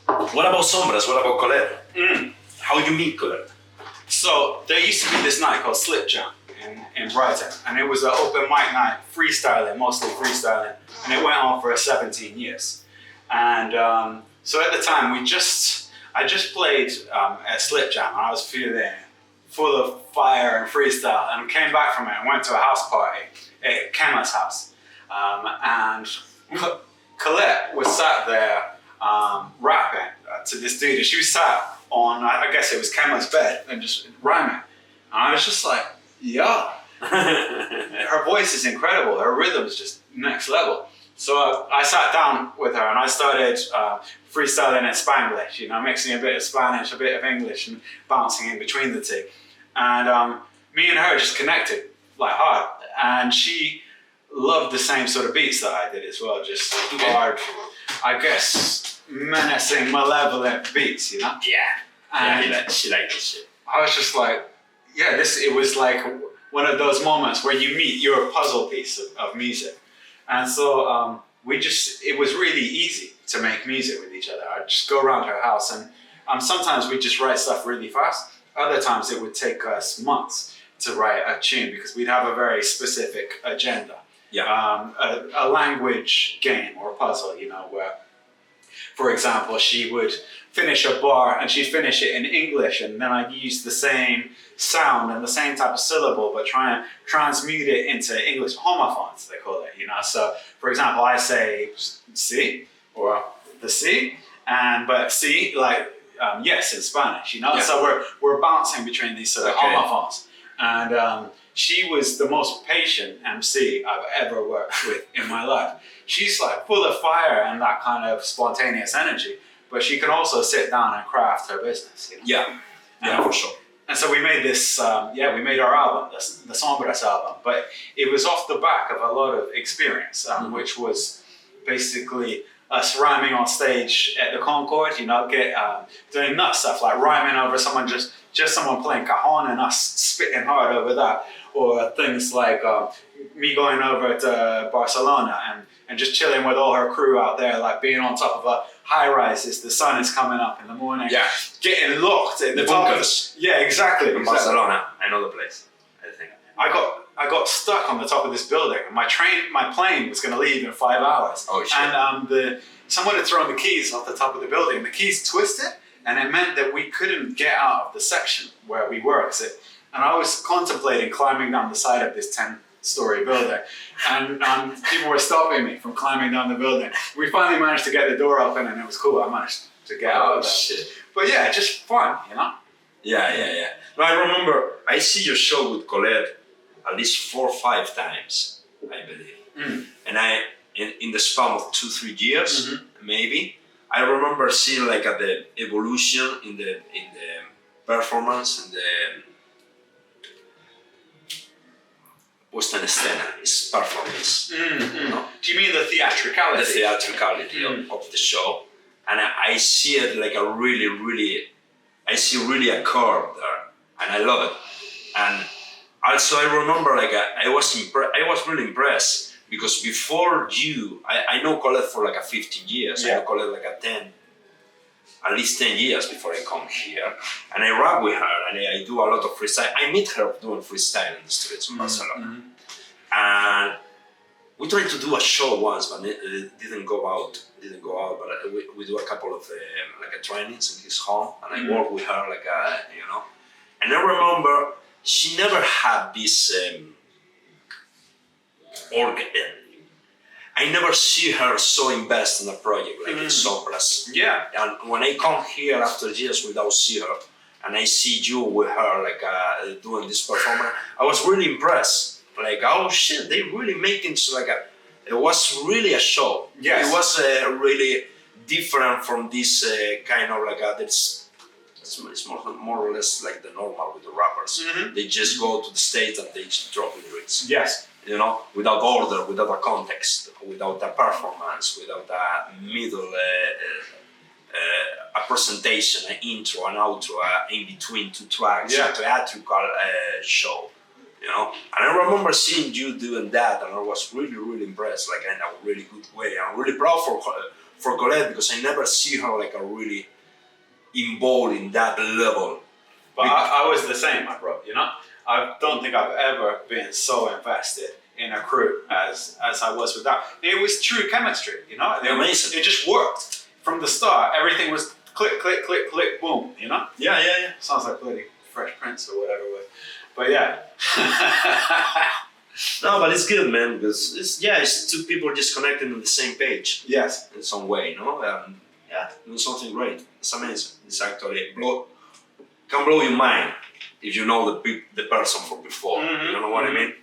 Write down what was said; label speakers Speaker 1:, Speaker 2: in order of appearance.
Speaker 1: What about Sombras? What about Kaleid? How you meet Kaleid?
Speaker 2: So there used to be this night called Slip Jam in Brighton, and it was an open mic night, freestyling, mostly freestyling, and it went on for 17 years. And so at the time, I just played at Slip Jam, and I was feeling full of fire and freestyle, and came back from it and went to a house party at Kemma's house, and Colette was sat there rapping to this dude, and she was sat on, I guess it was Kemma's bed, and just rhyming. And I was just like, yeah. Her voice is incredible. Her rhythm is just next level. So I sat down with her and I started freestyling in Spanglish, you know, mixing a bit of Spanish, a bit of English, and bouncing in between the two. And me and her just connected like hard. And she loved the same sort of beats that I did as well, just hard, I guess, menacing, malevolent beats, you know?
Speaker 1: Yeah, she liked this shit.
Speaker 2: I was just like, yeah, it was like one of those moments where you meet your puzzle piece of music. And so it was really easy to make music with each other. I'd just go around her house, and sometimes we'd just write stuff really fast. Other times it would take us months to write a tune because we'd have a very specific agenda.
Speaker 1: Yeah.
Speaker 2: A language game or a puzzle, you know, where, for example, she would finish a bar and she'd finish it in English, and then I'd use the same sound and the same type of syllable, but try and transmute it into English homophones, they call it, you know. So, for example, I say "si" or the "si," but "si" like yes in Spanish, you know. Yeah. So we're bouncing between these sort of homophones, and she was the most patient MC I've ever worked with in my life. She's like full of fire and that kind of spontaneous energy, but she can also sit down and craft her business, you know?
Speaker 1: Yeah, for sure.
Speaker 2: And so we made this, we made our album, the Sombras album, but it was off the back of a lot of experience, which was basically us rhyming on stage at the Concord, you know, doing nut stuff like rhyming over someone, just someone playing cajon and us spitting hard over that, or things like me going over to Barcelona and just chilling with all her crew out there, like being on top of a high-rise as the sun is coming up in the morning.
Speaker 1: Yeah.
Speaker 2: Getting locked at the
Speaker 1: bunkers.
Speaker 2: Yeah, exactly.
Speaker 1: In Barcelona, I know the place, I think.
Speaker 2: I got stuck on the top of this building, and my plane was going to leave in 5 hours.
Speaker 1: Oh shit!
Speaker 2: And someone had thrown the keys off the top of the building. The keys twisted, and it meant that we couldn't get out of the section where we were. And I was contemplating climbing down the side of this 10-story building, and people were stopping me from climbing down the building. We finally managed to get the door open, and it was cool. I managed to get out of that.
Speaker 1: Shit.
Speaker 2: But yeah, just fun, you know?
Speaker 1: Yeah. No, I remember, I see your show with Kaleid at least 4 or 5 times, I believe. And in the span of 2-3 years, maybe, I remember seeing like the evolution in the performance, in the puesta en escena, is performance. You know?
Speaker 2: Do you mean the theatricality?
Speaker 1: The theatricality of the show. And I see it like I see really a curve there, and I love it. And also I remember like I was really impressed because before you, I know Kaleid for like 15 years. Yeah. I know Kaleid like at least 10 years before I come here, and I rap with her and I do a lot of freestyle. I meet her doing freestyle in the streets of Barcelona, and we tried to do a show once, but it didn't go out. But we do a couple of like trainings in his home, and I work with her like you know. And I remember she never had this I never see her so invested in a project like in Sombras.
Speaker 2: Yeah.
Speaker 1: And when I come here after years without see her, and I see you with her like doing this performance, I was really impressed. Like, oh shit, they really making so like it was really a show.
Speaker 2: Yes.
Speaker 1: It was really different from this kind of like it's more or less like the normal with the rappers. They just go to the stage and they just drop lyrics.
Speaker 2: Yes.
Speaker 1: You know, without order, without a context, without a performance, without a middle, a presentation, an intro, an outro, in between 2 tracks, a theatrical show. You know, and I remember seeing you doing that, and I was really, really impressed, like in a really good way. I'm really proud for Colette because I never see her like a really involved in that level.
Speaker 2: But I was the same, my bro. You know, I don't think I've ever been so invested in a crew as I was with that. It was true chemistry. You know,
Speaker 1: Amazing.
Speaker 2: It just worked from the start. Everything was click, click, click, click, boom. You know.
Speaker 1: Yeah.
Speaker 2: Sounds like bloody Fresh Prince or whatever. But yeah.
Speaker 1: No, but it's good, man, because it's two people just connecting on the same page.
Speaker 2: Yes.
Speaker 1: In some way, you know? Yeah, doing something great. It's amazing. It's actually can blow your mind if you know the person from before. You know what I mean?